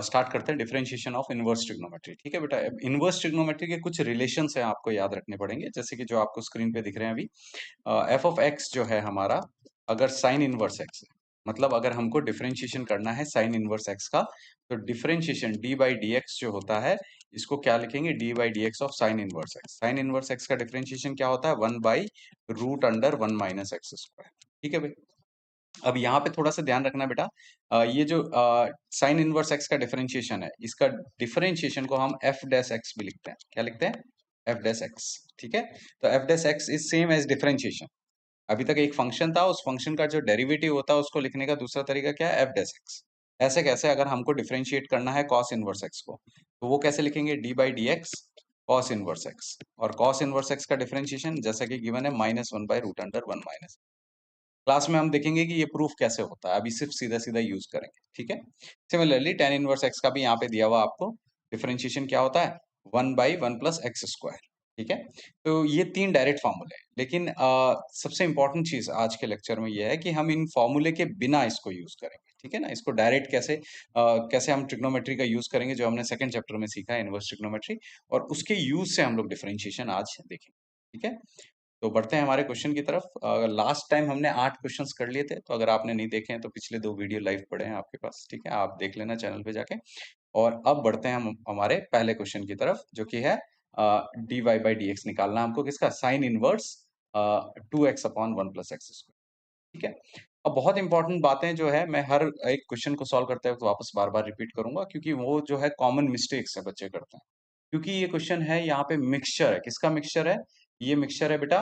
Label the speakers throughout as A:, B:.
A: Start करते हैं differentiation of inverse trigonometry. ठीक है बेटा, इनवर्स ट्रिग्नोमेट्री के कुछ रिलेशंस हैं आपको याद रखने पड़ेंगे, जैसे कि जो आपको स्क्रीन पे दिख रहे हैं अभी। एफ ऑफ एक्स जो है हमारा, अगर साइन इनवर्स एक्स है, मतलब अगर हमको डिफरेंशिएशन करना है साइन इनवर्स एक्स का, तो differentiation D by D x जो होता है, इसको क्या लिखेंगे, D by D x of sine inverse x. Sign inverse x का डिफरेंशिएशन क्या होता है, 1/√1 - x²। ठीक है भाई। अब यहाँ पे थोड़ा सा ध्यान रखना बेटा, ये जो साइन इनवर्स एक्स का डिफरेंशिएशन है, इसका डिफरेंशिएशन को हम एफ डैश एक्स भी लिखते हैं। क्या लिखते हैं, एफ डैश एक्स। ठीक है, तो f dash x is same as differentiation. अभी तक एक फंक्शन था, उस फंक्शन का जो डेरिवेटिव होता है उसको लिखने का दूसरा तरीका क्या है, एफ डैश एक्स। ऐसे कैसे, अगर हमको डिफरेंशिएट करना है कॉस इनवर्स एक्स को, तो वो कैसे लिखेंगे, D by D x cos inverse x. और कॉस इनवर्स एक्स का डिफरेंशिएशन जैसा कि गिवन है -1/√1 माइनस। क्लास में हम देखेंगे कि ये प्रूफ कैसे होता है, अभी सिर्फ सीधा सीधा यूज करेंगे। ठीक है, सिमिलरली टेन इनवर्स एक्स का भी यहाँ पे दिया हुआ आपको डिफरेंशिएशन क्या होता है, 1/1 + x²। ठीक है, तो ये तीन डायरेक्ट फार्मूले हैं, लेकिन सबसे इंपॉर्टेंट चीज आज के लेक्चर में ये है कि हम इन फॉर्मूले के बिना इसको यूज करेंगे। ठीक है ना, इसको डायरेक्ट कैसे कैसे हम ट्रिग्नोमेट्री का यूज करेंगे, जो हमने सेकंड चैप्टर में सीखा है इनवर्स ट्रिग्नोमेट्री, और उसके यूज से हम लोग डिफरेंशिएशन आज देखेंगे। ठीक है, तो बढ़ते हैं हमारे क्वेश्चन की तरफ। लास्ट टाइम हमने 8 क्वेश्चंस कर लिए थे, तो अगर आपने नहीं देखे हैं तो पिछले 2 वीडियो लाइव पड़े हैं आपके पास। ठीक है, आप देख लेना चैनल पे जाके। और अब बढ़ते हैं हम हमारे पहले क्वेश्चन की तरफ, जो कि है d y by D x निकालना हमको, किसका, साइन इनवर्स 2x/1 + x²। ठीक है, अब बहुत इंपॉर्टेंट बातें जो है मैं हर एक क्वेश्चन को सॉल्व करते वक्त वापस बार बार रिपीट करूंगा, क्योंकि वो जो है कॉमन मिस्टेक्स है बच्चे करते हैं। क्योंकि ये क्वेश्चन है, यहाँ पे मिक्सचर है, किसका मिक्सचर है, ये मिक्सचर है बेटा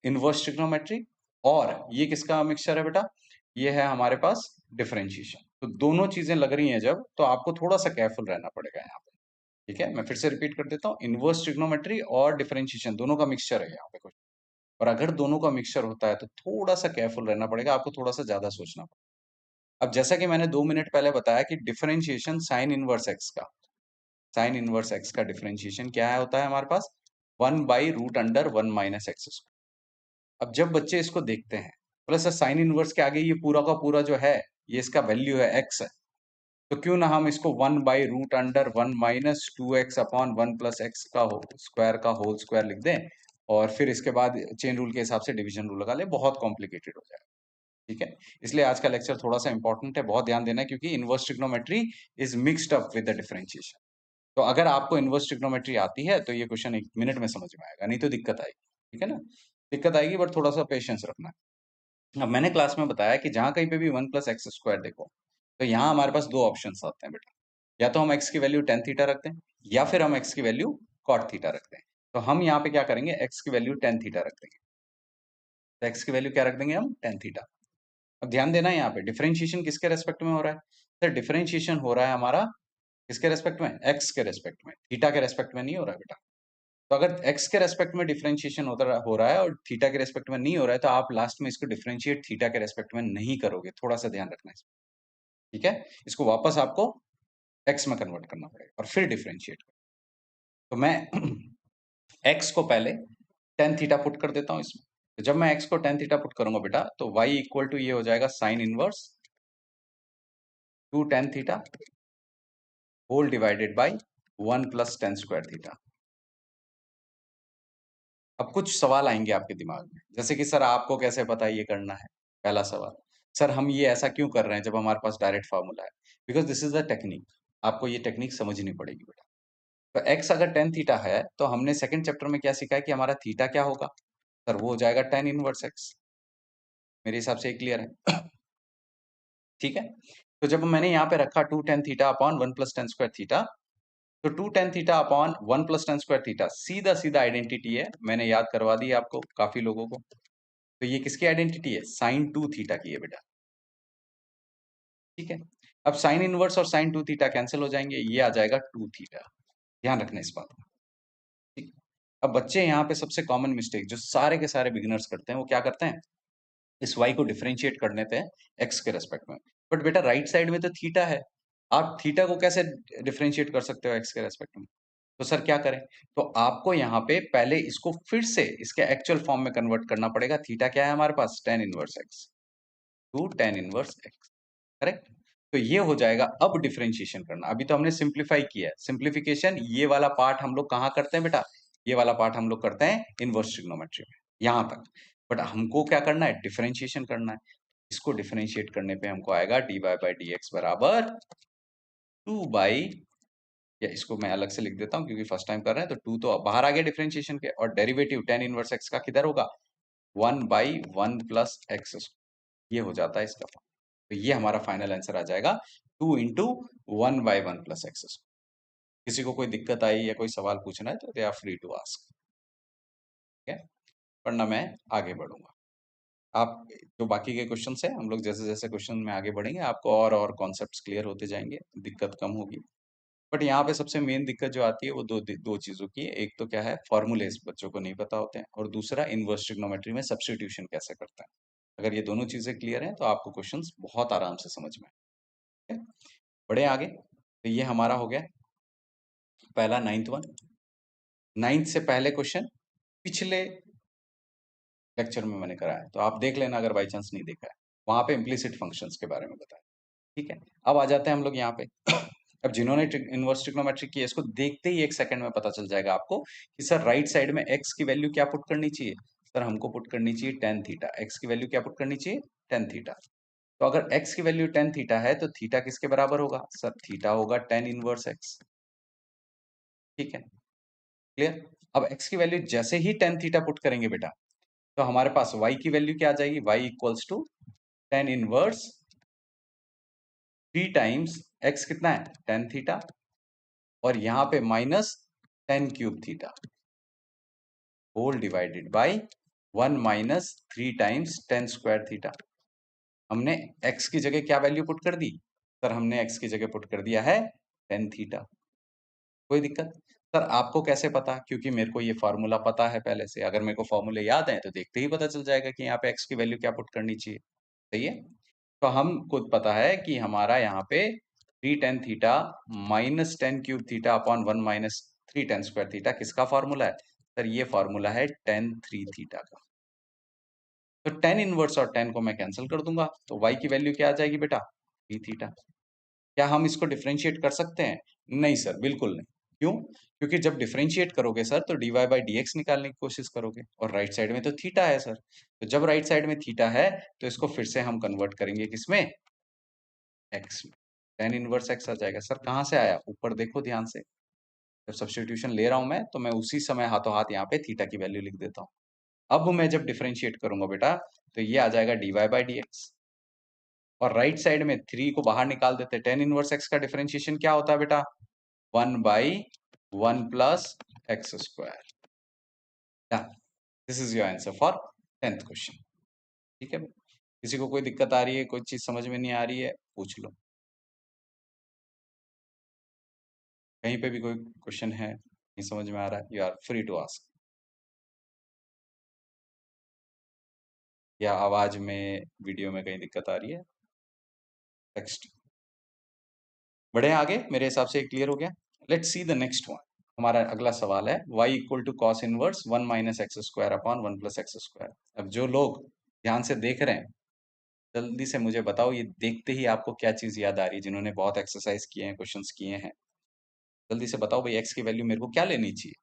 A: इनवर्स ट्रिग्नोमेट्री, और ये किसका मिक्सचर है बेटा, ये है हमारे पास डिफरेंशिएशन। तो दोनों चीजें लग रही हैं जब, तो आपको थोड़ा सा केयरफुल रहना पड़ेगा यहाँ पे। ठीक है, मैं फिर से रिपीट कर देता हूँ, इनवर्स ट्रिग्नोमेट्री और डिफरेंशिएशन दोनों का मिक्सचर है यहाँ पे कुछ। और अगर दोनों का मिक्सचर होता है तो थोड़ा सा केयरफुल रहना पड़ेगा, आपको थोड़ा सा ज्यादा सोचना पड़ेगा। अब जैसा कि मैंने 2 मिनट पहले बताया कि डिफरेंशिएशन साइन इनवर्स एक्स का, साइन इनवर्स एक्स का डिफरेंशिएशन क्या है, होता है हमारे पास 1/√1 - x²। अब जब बच्चे इसको देखते हैं, प्लस साइन इनवर्स के आगे ये पूरा का पूरा जो है, ये इसका वैल्यू है एक्स है, तो क्यों ना हम इसको 1/√1 - 2x/1 + x का स्क्वायर का होल स्क्वायर लिख दें, और फिर इसके बाद चेन रूल के हिसाब से डिवीजन रूल लगा ले, बहुत कॉम्प्लिकेटेड हो जाएगा। ठीक है, इसलिए आज का लेक्चर थोड़ा सा इंपॉर्टेंट है, बहुत ध्यान देना है, क्योंकि inverse trigonometry is mixed up with the differentiation. तो अगर आपको इनवर्स ट्रिग्नोमेट्री आती है तो ये क्वेश्चन 1 मिनट में समझ में आएगा, नहीं तो दिक्कत आएगी। ठीक है ना, दिक्कत आएगी, बट थोड़ा सा पेशेंस रखना है। अब मैंने क्लास में बताया कि जहां कहीं पे भी 1 + x² देखो, तो यहाँ हमारे पास दो ऑप्शन आते हैं बेटा, या तो हम x की वैल्यू टेन थीटा रखते हैं, या फिर हम x की वैल्यू कॉट थीटा रखते हैं। तो हम यहाँ पे क्या करेंगे, x की वैल्यू टेन थीटा रख देंगे। तो x की वैल्यू क्या रख देंगे हम, टेन थीटा। अब ध्यान देना है, यहाँ पे डिफरेंशिएशन किसके रेस्पेक्ट में हो रहा है, सर डिफरेंशिएशन हो रहा है हमारा किसके रेस्पेक्ट में, x के रेस्पेक्ट में, थीटा के रेस्पेक्ट में नहीं हो रहा है बेटा। तो अगर x के रेस्पेक्ट में डिफरेंशिएशन हो रहा है और थीटा के रेस्पेक्ट में नहीं हो रहा है, तो आप लास्ट में इसको डिफरेंशिएट थीटा के रेस्पेक्ट में नहीं करोगे, थोड़ा सा ध्यान रखना है इसमें। ठीक है, इसको वापस आपको x में कन्वर्ट करना पड़ेगा और फिर डिफरेंशिएट। तो मैं x को पहले टेन थीटा पुट कर देता हूँ इसमें। तो जब मैं x को टेन थीटा पुट करूंगा बेटा, तो y इक्वल टू ये हो जाएगा sine inverse 2 tan θ whole divided by 1 + tan² θ। अब कुछ सवाल आएंगे आपके दिमाग में, जैसे कि सर आपको कैसे पता ये करना है। पहला सवाल, सर हम ये ऐसा क्यों कर रहे हैं जब हमारे पास डायरेक्ट फार्मूला है, because this is the technique. आपको ये टेक्निक समझनी पड़ेगी बेटा। तो x अगर टेन थीटा है, तो हमने सेकंड चैप्टर में क्या सीखा है कि हमारा थीटा क्या होगा, सर वो हो जाएगा टेन इनवर्स x। मेरे हिसाब से क्लियर है। ठीक है, तो जब मैंने यहाँ पे रखा 2 tan θ/1 + tan² θ, तो 2 tan θ/1 + tan² θ सीधा सीधा आइडेंटिटी है, मैंने याद करवा दी आपको काफी लोगों को। तो ये किसकी आइडेंटिटी है, साइन 2 θ की है बेटा। ठीक है, अब साइन इनवर्स और साइन 2 θ कैंसिल हो जाएंगे, ये आ जाएगा 2 θ। ध्यान रखना इस बात का। ठीक, अब बच्चे यहाँ पे सबसे कॉमन मिस्टेक जो सारे के सारे बिगिनर्स करते हैं, वो क्या करते हैं, इस y को डिफरेंशिएट कर देते हैं x के रेस्पेक्ट में। बट बेटा राइट साइड में तो थीटा है, आप थीटा को कैसे डिफरेंशिएट कर सकते हो x के रेस्पेक्ट में। तो सर क्या करें, तो आपको यहाँ पे पहले इसको फिर से इसके एक्चुअल फॉर्म में कन्वर्ट करना पड़ेगा। थीटा क्या है हमारे पास, tan inverse x, 2 tan inverse x, correct. तो ये हो जाएगा अब डिफरेंशिएशन करना। अभी तो हमने सिंप्लीफाई किया है। सिंप्लीफिकेशन ये वाला पार्ट हम लोग कहाँ करते हैं बेटा? ये वाला पार्ट हम लोग करते हैं इनवर्स ट्रिग्नोमेट्री में, यहां तक। बट हमको क्या करना है? डिफरेंशिएशन करना है। इसको डिफरेंशिएट करने पे हमको आएगा dy बाई डी एक्स बराबर 2 बाई, या इसको मैं अलग से लिख देता हूँ क्योंकि फर्स्ट टाइम कर रहे हैं, तो 2 तो बाहर आ गया डिफरेंशिएशन के, और डेरिवेटिव tan इनवर्स x का किधर होगा? 1 बाई 1 प्लस एक्स, ये हो जाता है इसका। तो ये हमारा फाइनल आंसर आ जाएगा 2 इंटू 1 बाई 1 प्लस एक्स। किसी को कोई दिक्कत आई या कोई सवाल पूछना है तो they are free to ask. ठीक है, वरना मैं आगे बढ़ूंगा। आप जो बाकी के क्वेश्चन है, हम लोग जैसे जैसे क्वेश्चन में आगे बढ़ेंगे आपको और कॉन्सेप्ट्स क्लियर होते जाएंगे, दिक्कत कम होगी। बट यहाँ पे सबसे मेन दिक्कत जो आती है वो दो चीजों की है। एक तो क्या है, फॉर्मूलेस बच्चों को नहीं पता होते हैं, और दूसरा इनवर्स ट्रिग्नोमेट्री में सब्स्टिट्यूशन कैसे करते हैं। अगर ये दोनों चीजें क्लियर हैं तो आपको क्वेश्चंस बहुत आराम से समझ में आए। बढ़े आगे। तो ये हमारा हो गया पहला 9th वन। 9th से पहले क्वेश्चन पिछले लेक्चर में मैंने कराया, तो आप देख लेना अगर बाई चांस नहीं देखा है। वहां पे इम्प्लिसिट फंक्शंस के बारे में बताया। ठीक है, अब आ जाते हैं हम लोग यहाँ पे। अब जिन्होंने इनवर्स ट्रिग्नोमेट्री की है, इसको देखते ही एक सेकंड में पता चल जाएगा आपको कि सर राइट साइड में एक्स की वैल्यू क्या पुट करनी चाहिए। सर हमको पुट करनी चाहिए टेन थीटा। एक्स की वैल्यू क्या पुट करनी चाहिए? Tan theta. तो अगर एक्स की वैल्यू टेन थीटा है तो थीटा किसके बराबर होगा? सर थीटा होगा टेन इनवर्स एक्स। ठीक है, क्लियर। अब एक्स की वैल्यू जैसे ही टेन थीटा पुट करेंगे बेटा, तो हमारे पास y की वैल्यू क्या आ जाएगी? y equals to tan inverse 3 times x कितना है? टेन थीटा, और यहां पे minus tan cube theta whole divided by 1 minus 3 times tan square theta. हमने x की जगह क्या वैल्यू पुट कर दी? सर हमने x की जगह पुट कर दिया है टेन थीटा। कोई दिक्कत? सर आपको कैसे पता? क्योंकि मेरे को ये फॉर्मूला पता है पहले से। अगर मेरे को फॉर्मूले याद है तो देखते ही पता चल जाएगा कि यहाँ पे x की वैल्यू क्या पुट करनी चाहिए। सही है, तो हम खुद पता है कि हमारा यहाँ पे three tan theta minus tan cube theta upon one minus three ten square theta किसका फॉर्मूला है? सर ये फॉर्मूला है टेन थ्री थीटा का। तो टेन इनवर्स और टेन को मैं कैंसिल कर दूंगा, तो y की वैल्यू क्या आ जाएगी बेटा? Three theta. क्या हम इसको डिफरेंशिएट कर सकते हैं? नहीं सर, बिल्कुल नहीं। क्यों? क्योंकि जब डिफरेंशिएट करोगे सर तो dy बाई डी एक्स निकालने की कोशिश करोगे, और राइट साइड में तो थीटा है सर। तो जब राइट साइड में थीटा है तो इसको फिर से हम कन्वर्ट करेंगे किसमें? एक्स में। टेन इनवर्स एक्स आ जाएगा। सर कहाँ से आया? ऊपर देखो ध्यान से। जब सब्स्टिट्यूशन ले रहा हूं मैं तो मैं उसी समय हाथों हाथ यहाँ पे थीटा की वैल्यू लिख देता हूँ। अब मैं जब डिफरेंशिएट करूंगा बेटा तो ये आ जाएगा dy बाई डी एक्स, और राइट साइड में थ्री को बाहर निकाल देते। टेन इनवर्स एक्स का डिफरेंशिएशन क्या होता है बेटा? One by one plus x square. This is your answer for 10th question. ठीक है, किसी को कोई दिक्कत आ रही है, कोई चीज समझ में नहीं आ रही है, पूछ लो। कहीं पे भी कोई क्वेश्चन है नहीं समझ में आ रहा है, you are free to ask. या आवाज में, वीडियो में कहीं दिक्कत आ रही है? टेक्स्ट। बढ़े आगे, मेरे हिसाब से क्लियर हो गया। Let's see the next one. हमारा अगला सवाल है y equal to cos inverse one minus x square upon one plus x square. अब जो लोग ध्यान से देख रहे हैं, जल्दी से मुझे बताओ, ये देखते ही आपको क्या चीज याद आ रही है? जिन्होंने बहुत एक्सरसाइज किए हैं, क्वेश्चंस किए हैं, जल्दी से बताओ भाई, x की वैल्यू मेरे को क्या लेनी चाहिए?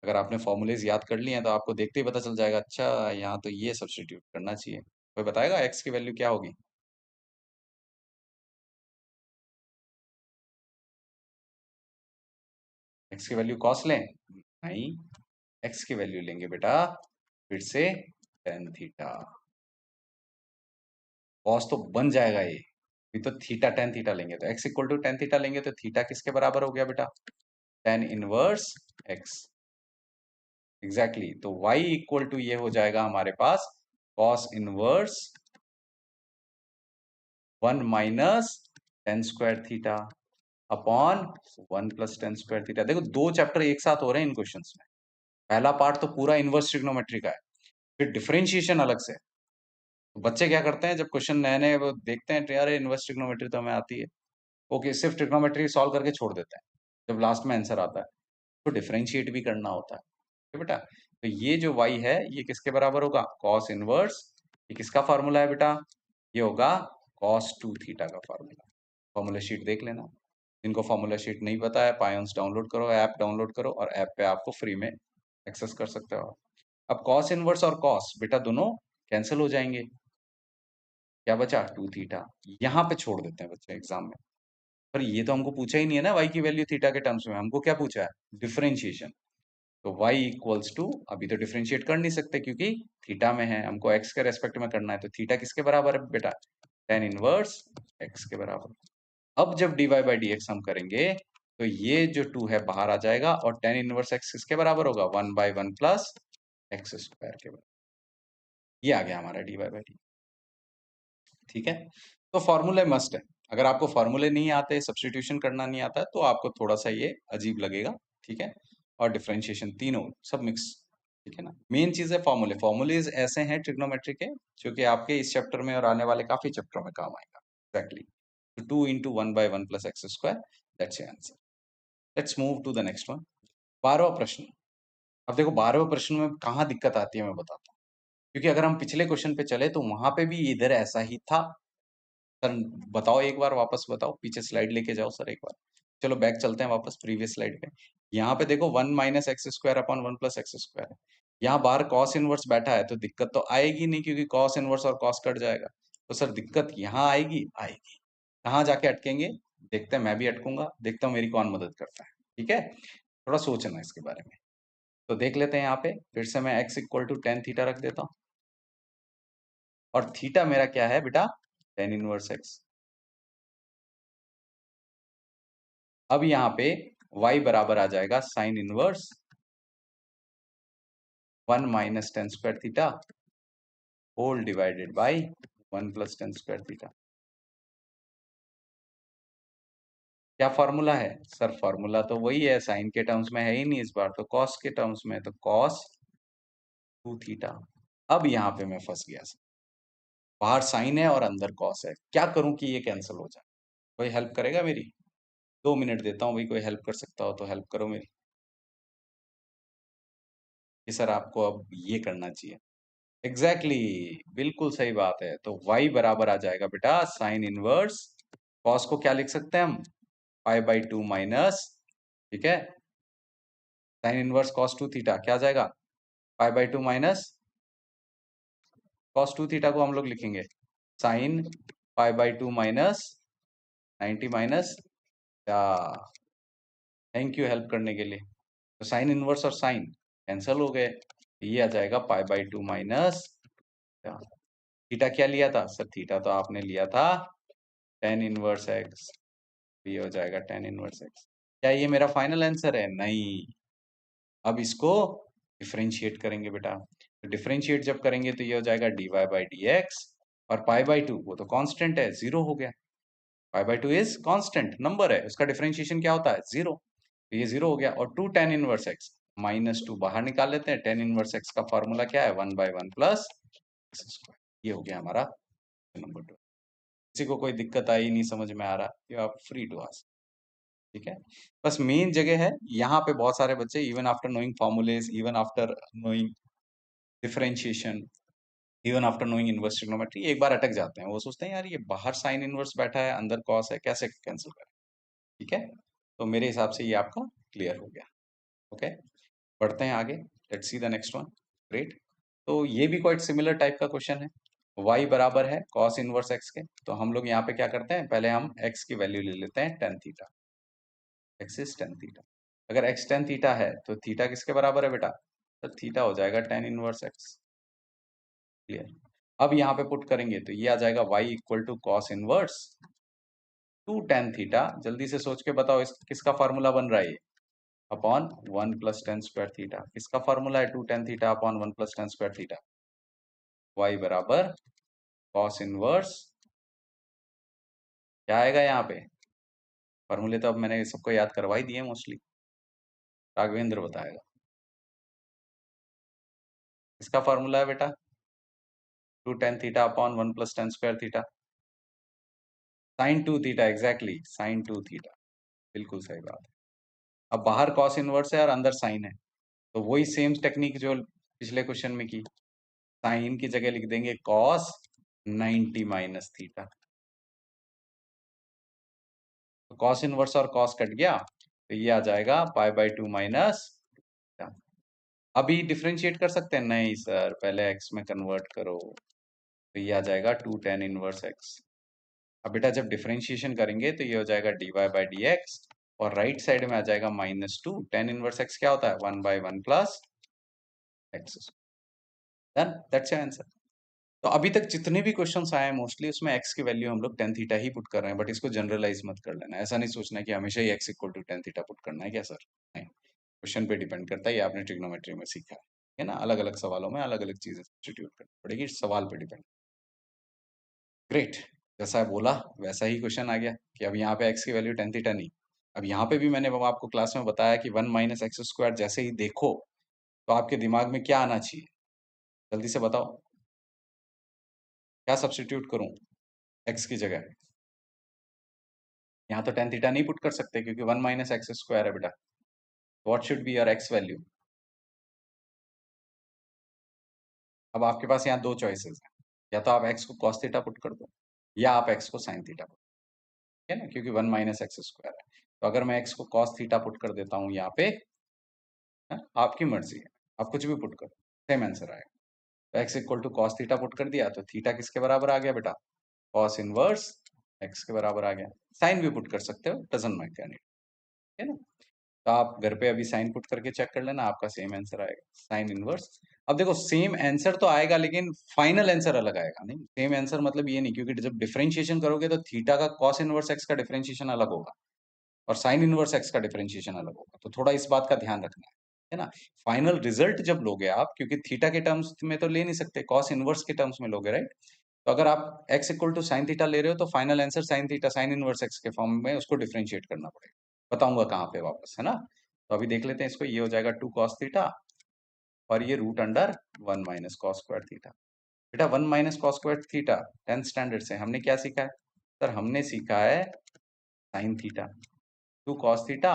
A: अगर आपने फॉर्मूलेज याद कर लिए हैं तो आपको देखते ही पता चल जाएगा, अच्छा यहाँ तो ये सब्स्टिट्यूट करना चाहिए। कोई बताएगा x की वैल्यू क्या होगी? x की वैल्यू कॉस लें? नहीं, x की वैल्यू लेंगे बेटा फिर से टेन थीटा। कॉस तो बन जाएगा ये, अभी तो थीटा टेन थीटा लेंगे, तो x equal to tan theta लेंगे तो थीटा किसके बराबर हो गया बेटा? Tan inverse x। एग्जैक्टली, तो y इक्वल टू ये हो जाएगा हमारे पास cos inverse one minus tan square theta upon one plus tan square theta. देखो दो चैप्टर एक साथ हो रहे हैं इन क्वेश्चंस में। पहला पार्ट तो पूरा इनवर्स ट्रिग्नोमेट्री का है, फिर डिफरेंशिएशन अलग से। तो बच्चे क्या करते हैं, जब क्वेश्चन नए नए वो देखते हैं, यार इनवर्स ट्रिग्नोमेट्री तो हमें आती है, ओके सिर्फ ट्रिग्नोमेट्री सॉल्व करके छोड़ देते हैं। जब लास्ट में आंसर आता है तो डिफरेंशिएट भी करना होता है। ठीक है बेटा, तो ये जो y है ये किसके बराबर होगा? कॉस इनवर्स, ये किसका फॉर्मूला है बेटा? ये होगा cos 2 थीटा का फार्मूला। फॉर्मूला शीट देख लेना। जिनको फॉर्मूला शीट नहीं पता है, पायोन्स डाउनलोड करो, ऐप डाउनलोड करो, और ऐप पे आपको फ्री में एक्सेस कर सकते हो। अब कॉस इनवर्स और कॉस बेटा दोनों कैंसिल हो जाएंगे। क्या बचा? 2 थीटा। यहाँ पे छोड़ देते हैं बच्चे एग्जाम में। पर ये तो हमको पूछा ही नहीं है ना y की वैल्यू थीटा के टर्म्स में, हमको क्या पूछा है? डिफरेंशिएशन। तो y इक्वल्स टू, अभी तो डिफरेंशिएट कर नहीं सकते क्योंकि थीटा में है, हमको x के रेस्पेक्ट में करना है, तो थीटा किसके बराबर है बेटा? tan इनवर्स x के बराबर। अब जब dy बाई डी एक्स हम करेंगे तो ये जो 2 है बाहर आ जाएगा, और tan इनवर्स x किसके बराबर होगा? 1/1 प्लस एक्स स्क्वायर के बराबर। ये आ गया हमारा dy बाई डी। ठीक है, तो फॉर्मूले मस्ट है। अगर आपको फॉर्मूले नहीं आते, सब्स्टिट्यूशन करना नहीं आता है, तो आपको थोड़ा सा ये अजीब लगेगा। ठीक है, और डिफरेंशिएशन तीनों सब मिक्स। ठीक है ना, मेन चीज है फॉर्मूले। फॉर्मूलेज ऐसे हैं ट्रिग्नोमेट्री के जो कि आपके इस चैप्टर में और आने वाले काफी चैप्टरों में काम आएगा। Exactly, 2 × 1/1 plus x square, that's your answer. Let's move to the next one. 12वां प्रश्न। अब देखो 12वें प्रश्न में कहाँ दिक्कत आती है मैं बताता हूँ। क्योंकि अगर हम पिछले क्वेश्चन पे चले तो वहां पे भी इधर ऐसा ही था। सर बताओ एक बार, वापस बताओ, पीछे स्लाइड लेके जाओ सर एक बार। चलो बैक चलते हैं वापस प्रीवियस स्लाइड पे। यहाँ पे देखो 1 - x² अपॉन 1 + x²। यहाँ बाहर कॉस इनवर्स बैठा है तो दिक्कत तो आएगी नहीं, क्योंकि कॉस इनवर्स और कॉस कट जाएगा। तो सर दिक्कत यहाँ आएगी, आएगी। कहाँ जाके अटकेंगे? देखते हैं, मैं भी अटकूंगा, देखता हूँ मेरी कौन मदद करता है। ठीक है, थोड़ा सोचना इसके बारे में। तो देख लेते हैं, यहाँ पे फिर से मैं x equal to tan theta रख देता हूँ, और थीटा मेरा क्या है बेटा? tan inverse x। अब यहाँ पे y बराबर आ जाएगा sine inverse 1 - tan² theta whole divided by 1 + tan² theta. क्या फॉर्मूला है? सर फॉर्मूला तो वही है, साइन के टर्म्स में है ही नहीं, इस बार तो कॉस के टर्म्स में है, तो कॉस 2 थीटा। अब यहाँ पे मैं फंस गया सर, बाहर साइन है और अंदर कॉस है, क्या करूं कि ये कैंसिल हो जाए? कोई हेल्प करेगा मेरी? 2 मिनट देता हूँ भाई, कोई हेल्प कर सकता हो तो हेल्प करो मेरी, कि सर आपको अब ये करना चाहिए। एग्जैक्टली exactly, बिल्कुल सही बात है। तो y बराबर आ जाएगा बेटा साइन इनवर्स, कॉस को क्या लिख सकते हैं हम? π/2 माइनस, ठीक है, साइन इनवर्स cos 2 थीटा क्या आ जाएगा? π/2 माइनस cos 2 थीटा को हम लोग लिखेंगे sine π/2 minus 90 minus. Thank you help करने के लिए। तो साइन इनवर्स और साइन कैंसल हो गए, ये आ जाएगा π/2 माइनस। थीटा क्या लिया था सर? थीटा तो आपने लिया था tan इनवर्स एक्स, ये हो जाएगा tan इनवर्स एक्स। क्या ये मेरा फाइनल आंसर है? नहीं, अब इसको डिफरेंशिएट करेंगे बेटा। तो डिफरेंशिएट जब करेंगे तो ये हो जाएगा dy/dx, और π/2 वो तो कांस्टेंट है, जीरो हो गया। π/2 इज कांस्टेंट नंबर है, उसका डिफरेंशिएशन क्या होता है? जीरो। तो ये जीरो हो गया, और 2 tan इनवर्स एक्स -2 बाहर निकाल लेते हैं। tan इनवर्स एक्स का फॉर्मूला क्या है? 1/1 प्लस x²। ये हो गया हमारा नंबर 2। किसी को कोई दिक्कत आई, नहीं समझ में आ रहा, you are free to ask. ठीक है, बस मेन जगह है यहाँ पे बहुत सारे बच्चे even after knowing formulas, even after knowing differentiation, even after knowing inverse trigonometry एक बार अटक जाते हैं। वो सोचते हैं यार ये बाहर साइन इनवर्स बैठा है, अंदर कॉस है, कैसे कैंसिल करें? ठीक है, तो मेरे हिसाब से ये आपका क्लियर हो गया। ओके, बढ़ते हैं आगे। Let's see the next one. Great, तो ये भी क्वाइट सिमिलर टाइप का क्वेश्चन है। y बराबर है cos इनवर्स x के, तो हम लोग यहाँ पे क्या करते हैं, पहले हम x की वैल्यू ले लेते हैं tan theta. x is tan theta. अगर x tan थीटा है तो थीटा किसके बराबर है बेटा? तो थीटा हो जाएगा tan इनवर्स x। क्लियर? अब यहाँ पे पुट करेंगे तो ये आ जाएगा y equal to cos inverse 2 tan theta. जल्दी से सोच के बताओ इस किसका फार्मूला बन रहा है ये? Upon 1 + tan² theta. किसका फार्मूला है 2 tan theta upon 1 + tan² theta? y बराबर कॉस इनवर्स, क्या आएगा यहाँ पे? फॉर्मूले तो अब मैंने सबको याद करवा ही दिए मोस्टली, राघवेंद्र बताएगा। इसका फॉर्मूला है बेटा 2 tan theta upon 1 + tan² theta, sine 2 theta. Exactly, sine 2 theta, बिल्कुल सही बात है। अब बाहर कॉस इनवर्स है और अंदर साइन है, तो वही सेम टेक्निक जो पिछले क्वेश्चन में की, साइन की जगह लिख देंगे cos 90 minus theta. Cos inverse और कॉस कट गया, तो ये आ जाएगा पाई बाई टू माइनस। अभी डिफरेंशिएट कर सकते हैं? नहीं सर, पहले एक्स में कन्वर्ट करो, तो ये आ जाएगा टू टेन इनवर्स एक्स। अब बेटा जब डिफरेंशिएशन करेंगे तो ये हो जाएगा d y by D x, और राइट साइड में आ जाएगा minus two. Tan inverse x क्या होता है? One by one plus x. Done, that's your answer. तो अभी तक जितने भी क्वेश्चंस आए हैं मोस्टली उसमें एक्स की वैल्यू हम लोग टेन थीटा ही पुट कर रहे हैं, बट इसको जनरलाइज मत कर लेना। ऐसा नहीं सोचना कि हमेशा ही x equal to tan theta put करना है क्या सर? नहीं, क्वेश्चन पे डिपेंड करता है। ये आपने ट्रिग्नोमेट्री में सीखा है ना, अलग अलग सवालों में अलग अलग चीजें सब्स्टिट्यूट करनी पड़ेगी, सवाल पे डिपेंड। ग्रेट, जैसा बोला वैसा ही क्वेश्चन आ गया कि अब यहाँ पे एक्स की वैल्यू टेन थीटा नहीं। अब यहाँ पे भी मैंने आपको क्लास में बताया कि वन माइनस एक्स स्क्वायर जैसे ही देखो तो आपके दिमाग में क्या आना चाहिए? जल्दी से बताओ, क्या सब्स्टिट्यूट करूं एक्स की जगह? यहाँ तो टेन थीटा नहीं पुट कर सकते क्योंकि वन माइनस एक्स स्क्वायर है बेटा। What should be your x value? अब आपके पास यहाँ दो चॉइसेस हैं, या तो आप एक्स को कॉस थीटा पुट कर दो, या आप एक्स को साइन थीटा पुट, है ना, क्योंकि वन माइनस एक्स स्क्वायर है। तो अगर मैं एक्स को कॉस थीटा पुट कर देता हूँ यहाँ पे, है? आपकी मर्जी है, आप कुछ भी पुट करो, सेम आंसर आएगा। तो x equal to cos theta put कर दिया तो थीटा किसके बराबर आ गया बेटा? कॉस इनवर्स एक्स के बराबर आ गया। साइन भी पुट कर सकते हो, डजंट मैटर, है ना। तो आप घर पे अभी साइन पुट करके चेक कर लेना, आपका सेम आंसर आएगा, साइन इनवर्स। अब देखो सेम आंसर तो आएगा लेकिन फाइनल आंसर अलग आएगा। नहीं, सेम आंसर मतलब ये नहीं, क्योंकि जब डिफरेंशिएशन करोगे तो थीटा का कॉस इनवर्स एक्स का डिफरेंशिएशन अलग होगा और साइन इनवर्स एक्स का डिफरेंशिएशन अलग होगा, तो थोड़ा इस बात का ध्यान रखना है ना। फाइनल रिजल्ट जब लोगे आप, क्योंकि थीटा के टर्म्स में तो ले नहीं सकते, कॉस इनवर्स के टर्म्स में लोगे, राइट। तो अगर आप x equal to sine theta ले रहे हो तो final answer sine theta sine inverse x के फॉर्म में उसको डिफरेंशिएट करना पड़ेगा। बताऊंगा कहाँ पे वापस, है ना। तो अभी देख लेते हैं इसको, ये हो जाएगा टू कॉस थीटा और ये root under one minus cos square theta. बेटा one minus cos square theta tenth standard से हमने क्या सीखा है? सर हमने सीखा है sine theta. Two cos theta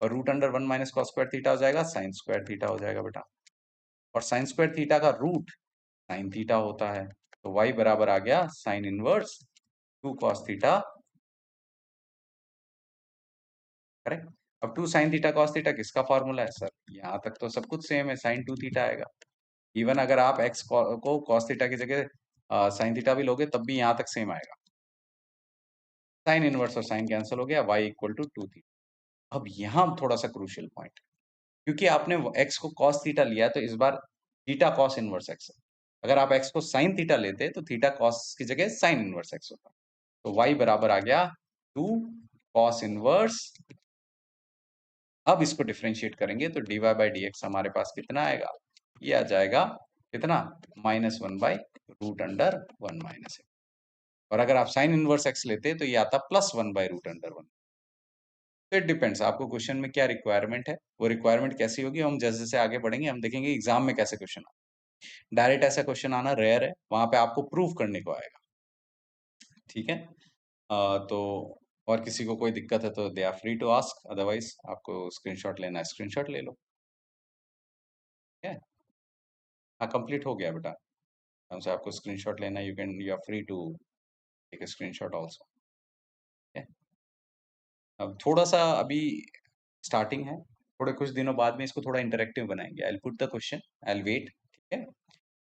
A: और root under one minus cos square theta हो जाएगा साइन स्क्वायर थीटा हो जाएगा बेटा। और साइन स्क्वायर थीटा का रूट साइन थीटा होता है, तो y बराबर आ गया sine inverse two cos theta. Correct. अब two sine theta cos theta किसका फॉर्मूला है सर? यहाँ तक तो सब कुछ सेम है, साइन टू थीटा आएगा। इवन अगर आप एक्स को कॉस थीटा की जगह साइन थीटा भी लोगे तब भी यहाँ तक सेम आएगा। साइन इनवर्स और साइन कैंसिल हो गया, y equal to two theta. अब यहाँ थोड़ा सा क्रूशियल पॉइंट, क्योंकि आपने एक्स को कॉस थीटा लिया तो इस बार थीटा कॉस इनवर्स एक्स है। अगर आप एक्स को साइन थीटा लेते तो थीटा कॉस की जगह साइन इनवर्स एक्स होता। तो y बराबर आ गया टू कॉस इनवर्स। अब इसको डिफरेंशिएट करेंगे तो d y by D x हमारे पास कितना आएगा? ये आ जाएगा कितना? Minus one by root under one minus x. और अगर आप साइन इनवर्स एक्स लेते तो ये आता plus one by root under one. तो इट डिपेंड्स आपको क्वेश्चन में क्या रिक्वायरमेंट है, वो रिक्वायरमेंट कैसी होगी हम जैसे जैसे आगे बढ़ेंगे हम देखेंगे एग्जाम में कैसे क्वेश्चन आए। डायरेक्ट ऐसा क्वेश्चन आना रेयर है, वहां पे आपको प्रूव करने को आएगा, ठीक है। तो और किसी को कोई दिक्कत है तो they are free to ask, otherwise आपको स्क्रीनशॉट लेना है स्क्रीनशॉट ले लो, ठीक है। हाँ कंप्लीट हो गया बेटा, हमसे आपको स्क्रीनशॉट लेना है, you are free to take a screenshot also. अब थोड़ा सा अभी स्टार्टिंग है, थोड़े कुछ दिनों बाद में इसको थोड़ा इंटरेक्टिव बनाएंगे। I will put the question, I will wait, ठीक है।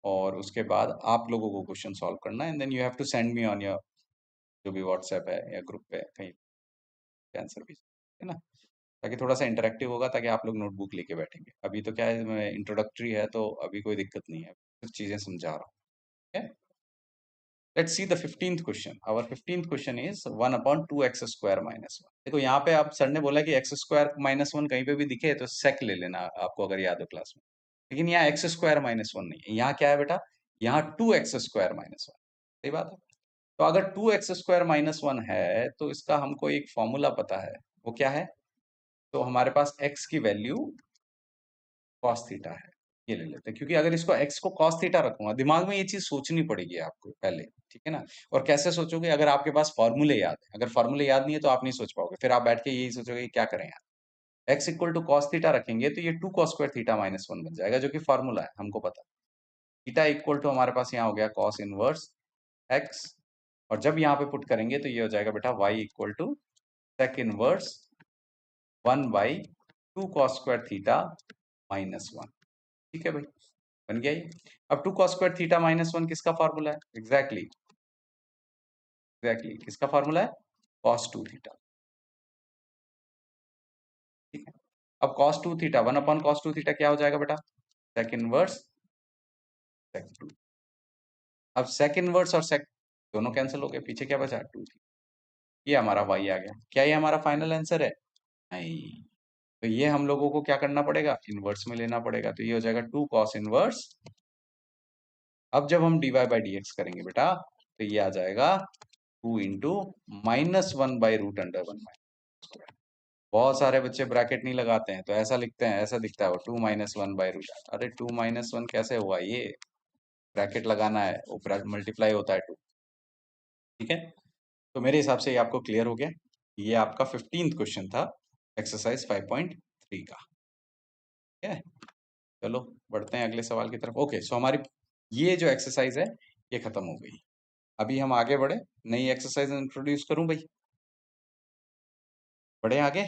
A: और उसके बाद आप लोगों को क्वेश्चन सॉल्व करना है and then you have to send me on your जो भी व्हाट्सएप है या ग्रुप पे कहीं आंसर भी, है ना। ताकि थोड़ा सा इंटरेक्टिव होगा, ताकि आप लोग नोटबुक लेके बैठेंगे। अभी तो क्या है इंट्रोडक्टरी है तो अभी कोई दिक्कत नहीं है, सिर्फ चीजें समझा रहा हूँ, ठीक है। Let's see the 15th question. Our 15th question is 1 upon 2x square minus 1. देखो यहाँ पे आप सर ने बोला कि x स्क्वायर माइनस वन कहीं पे भी दिखे तो sec ले लेना, आपको अगर याद हो क्लास में। लेकिन यहाँ x स्क्वायर माइनस वन नहीं है, यहाँ क्या है बेटा? यहाँ 2x स्क्वायर माइनस वन। सही बात है। तो अगर 2x स्क्वायर माइनस वन है तो इसका हमको एक फॉर्मूला पता है, वो क्या है? तो हमारे पास x की वैल्यू cos थीटा है, ये ले लेते हैं। क्योंकि अगर इसको x को cos थीटा रखूंगा, दिमाग में ये चीज सोचनी पड़ेगी आपको पहले, ठीक है ना। और कैसे सोचोगे? अगर आपके पास फॉर्मूले याद है, अगर फॉर्मूले याद नहीं है तो आप नहीं सोच पाओगे, फिर आप बैठ के यही सोचोगे कि क्या करें यार। x equal to cos theta रखेंगे तो ये two cos square theta minus one बन जाएगा, जो कि फॉर्मूला है, हमको पता। थीटा इक्वल टू हमारे पास यहाँ हो गया कॉस इनवर्स x, और जब यहाँ पे पुट करेंगे तो ये हो जाएगा बेटा y equal to sec inverse 1/2 cos square theta -1। ठीक है भाई, बन गया ये। अब 2 cos स्क्वायर थीटा -1 किसका फॉर्मूला है? एग्जैक्टली किसका फॉर्मूला है? cos 2 theta. ठीक है, अब cos 2 थीटा 1/cos 2 थीटा क्या हो जाएगा बेटा? Sec inverse sec 2। अब सेक इनवर्स और सेक दोनों कैंसिल हो गए, पीछे क्या बचा? 2 थीटा। ये हमारा y आ गया। क्या ये हमारा फाइनल आंसर है? नहीं। तो ये हम लोगों को क्या करना पड़ेगा? इनवर्स में लेना पड़ेगा। तो ये हो जाएगा 2 cos इनवर्स। अब जब हम dy बाई डी एक्स करेंगे बेटा, तो ये आ जाएगा 2 इंटू -1/√1 स्क्वायर। बहुत सारे बच्चे ब्रैकेट नहीं लगाते हैं, तो ऐसा लिखते हैं, ऐसा दिखता है वो 2 -1/√। अरे 2 -1 कैसे हुआ ये? ब्रैकेट लगाना है, वो मल्टीप्लाई होता है 2। ठीक है, तो मेरे हिसाब से ये आपको क्लियर हो गया। ये आपका 15th क्वेश्चन था एक्सरसाइज 5.3 का। ठीक है, चलो बढ़ते हैं अगले सवाल की तरफ। ओके, सो हमारी ये जो एक्सरसाइज है ये खत्म हो गई। अभी हम आगे बढ़े, नई एक्सरसाइज इंट्रोड्यूस करूं भाई? बढ़े आगे?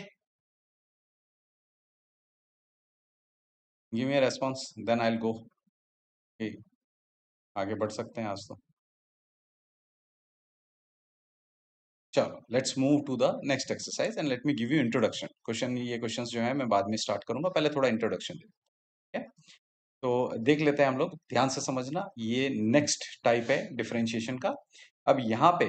A: Give me a response then I will go. आगे बढ़ सकते हैं आज तो। चलो let's move to the next exercise and let me give you introduction. ये क्वेश्चंस जो है मैं बाद में स्टार्ट करूंगा, पहले थोड़ा इंट्रोडक्शन दे। ठीक है, तो देख लेते हैं हम लोग, ध्यान से समझना। ये नेक्स्ट टाइप है डिफरेंशिएशन का। अब यहाँ पे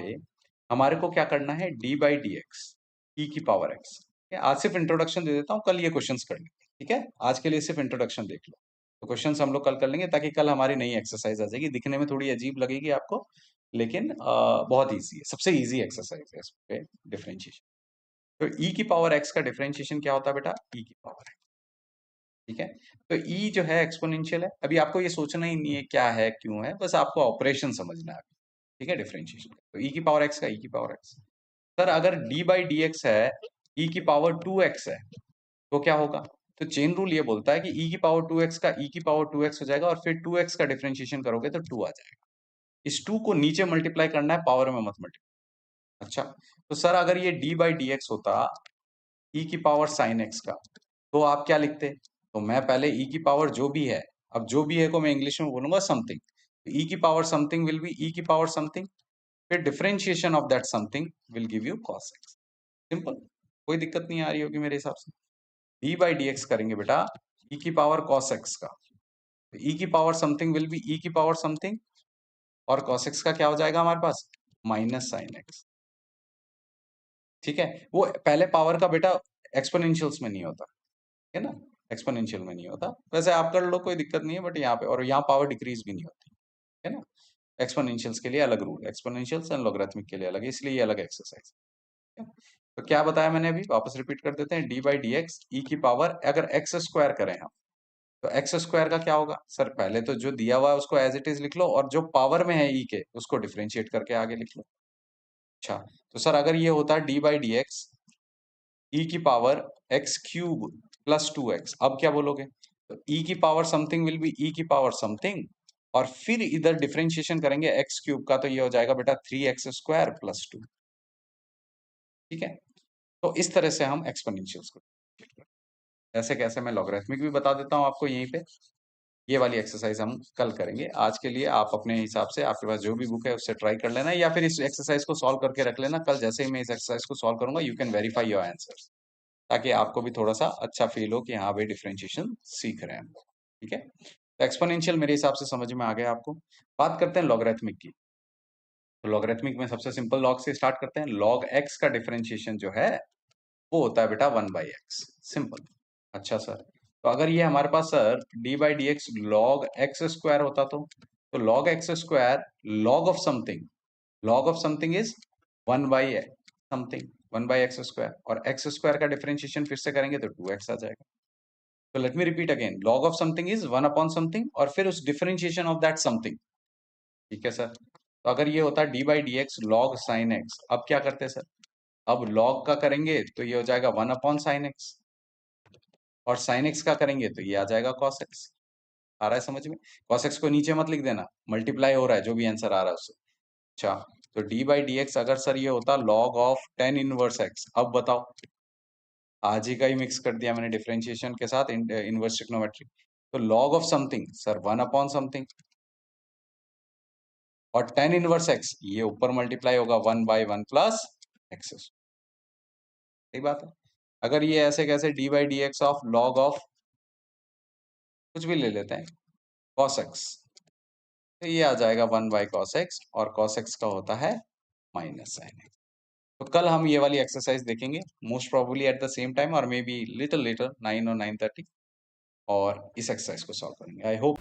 A: हमारे को क्या करना है? डी बाई डी एक्स ई की पावर एक्स। आज सिर्फ इंट्रोडक्शन दे देता हूँ, कल ये क्वेश्चंस कर लेंगे। ठीक है, आज के लिए सिर्फ इंट्रोडक्शन देख लो। तो क्वेश्चंस हम लोग कल कर लेंगे, ताकि कल हमारी नई एक्सरसाइज आ जाएगी। दिखने में थोड़ी अजीब लगेगी आपको, लेकिन बहुत ईजी है, सबसे ईजी एक्सरसाइज है इस पे डिफरेंशिएशन। तो ई की पावर एक्स का डिफरेंशिएशन क्या होता है बेटा? ई की पावर। ठीक है, तो ई जो है एक्सपोनेंशियल है। अभी आपको ये सोचना ही नहीं है क्या है क्यों है, बस आपको ऑपरेशन समझना है। ठीक है, डिफरेंशिएशन। तो ई की पावर एक्स का ई की पावर एक्स। सर अगर डी बाई डी एक्स है, ई की पावर 2x है, तो क्या होगा? तो चेन रूल ये बोलता है कि ई की पावर 2x का ई की पावर 2x हो जाएगा, और फिर 2x का डिफरेंशिएशन करोगे तो 2 आ जाएगा। इस 2 को नीचे मल्टीप्लाई करना है, पावर में मत मल्टीप्लाई। अच्छा, तो सर अगर ये डी बाई डी एक्स होता ई की पावर साइन एक्स का, तो आप क्या लिखते? तो मैं पहले ई की पावर जो भी है, अब जो भी है को मैं इंग्लिश में बोलूंगा समथिंग। ई की power something will be e की पावर समथिंग, फिर differentiation of that something will give you cos x. Simple, कोई दिक्कत नहीं आ रही होगी मेरे हिसाब से। डी बाई डी एक्स करेंगे बेटा ई की पावर कॉस एक्स का, ई की power something will be e की पावर समथिंग, और कॉस एक्स का क्या हो जाएगा हमारे पास? Minus sine x. ठीक है, वो पहले पावर का बेटा एक्सपोनेंशियल्स में नहीं होता है ना, एक्सपोनेंशियल में नहीं होता। वैसे आप कर लो, कोई दिक्कत नहीं है, बट यहाँ पे और यहाँ पावर डिक्रीज भी नहीं होती है ना। एक्सपोनेंशियल्स के लिए अलग रूल, एक्सपोनेंशियल्स एंड लॉगरिथमिक के लिए अलग है, इसलिए ये अलग एक्सरसाइज है। तो क्या बताया मैंने अभी, वापस रिपीट कर देते हैं। डी बाई डी एक्स ई की पावर, अगर एक्स स्क्वायर करें हम, तो एक्स स्क्वायर का क्या होगा? सर पहले तो जो दिया हुआ है उसको एज इट इज लिख लो, और जो पावर में है ई के उसको डिफरेंशिएट करके आगे लिख लो। अच्छा, तो सर अगर ये होता है डी बाई डी एक्स ई की power x cube plus 2x, अब क्या बोलोगे? तो ई की power something will be e की पावर समथिंग, और फिर इधर डिफरेंशिएशन करेंगे एक्स क्यूब का, तो ये हो जाएगा बेटा 3x² प्लस 2। ठीक है, तो इस तरह से हम एक्सपोनेंशियल्स को, ऐसे कैसे मैं लॉगरिथमिक भी बता देता हूँ आपको यहीं पे। ये वाली एक्सरसाइज हम कल करेंगे। आज के लिए आप अपने हिसाब से, आपके पास जो भी बुक है उससे ट्राई कर लेना, या फिर इस एक्सरसाइज को सॉल्व करके रख लेना। कल जैसे ही मैं इस एक्सरसाइज को सॉल्व करूंगा, you can verify your answer, ताकि आपको भी थोड़ा सा अच्छा फील हो कि हाँ भाई डिफरेंशिएशन सीख रहे हैं हम। ठीक है, तो एक्सपोनेंशियल मेरे हिसाब से समझ में आ गया आपको। बात करते हैं लॉगरिथमिक की। तो लॉगरिथमिक में सबसे सिंपल लॉग से स्टार्ट करते हैं। लॉग एक्स का डिफरेंशिएशन जो है वो होता है बेटा 1/x, सिंपल। अच्छा सर, तो अगर ये हमारे पास sir D by D x log x square होता, तो log x square log of something, log of something is 1/x something, 1/x square, और एक्स स्क्वायर का डिफरेंशिएशन फिर से करेंगे तो 2x आ जाएगा। तो let me repeat again, log of something is 1 upon something, और फिर उस डिफरेंशिएशन ऑफ दैट समथिंग। ठीक है सर, तो अगर ये होता है D by D x log sine x, अब क्या करते हैं सर? अब लॉग का करेंगे तो ये हो जाएगा 1 अपॉन साइन एक्स, और साइन एक्स का करेंगे तो ये आ जाएगा कॉस एक्स। आ रहा है समझ में? कॉस एक्स को नीचे मत लिख देना, मल्टीप्लाई हो रहा है जो भी आंसर आ रहा है उससे। अच्छा, तो डी बाई डी एक्स अगर सर ये होता log of ten inverse x, अब बताओ, आज ही का ही मिक्स कर दिया मैंने डिफरेंशिएशन के साथ इनवर्स ट्रिग्नोमेट्री। तो log of something sir one upon something, और टेन इनवर्स एक्स ये ऊपर मल्टीप्लाई होगा one by one plus x. सही बात है। अगर ये ऐसे कैसे D by D x of log of कुछ भी ले लेते हैं कॉस एक्स, तो ये आ जाएगा वन बाई कॉस एक्स, और कॉस एक्स का होता है माइनस साइन एक्स। तो कल हम ये वाली एक्सरसाइज देखेंगे, most probably at the same time और मे बी लिटिल लेटर 9 और 9:30, और इस एक्सरसाइज को सॉल्व करेंगे। I hope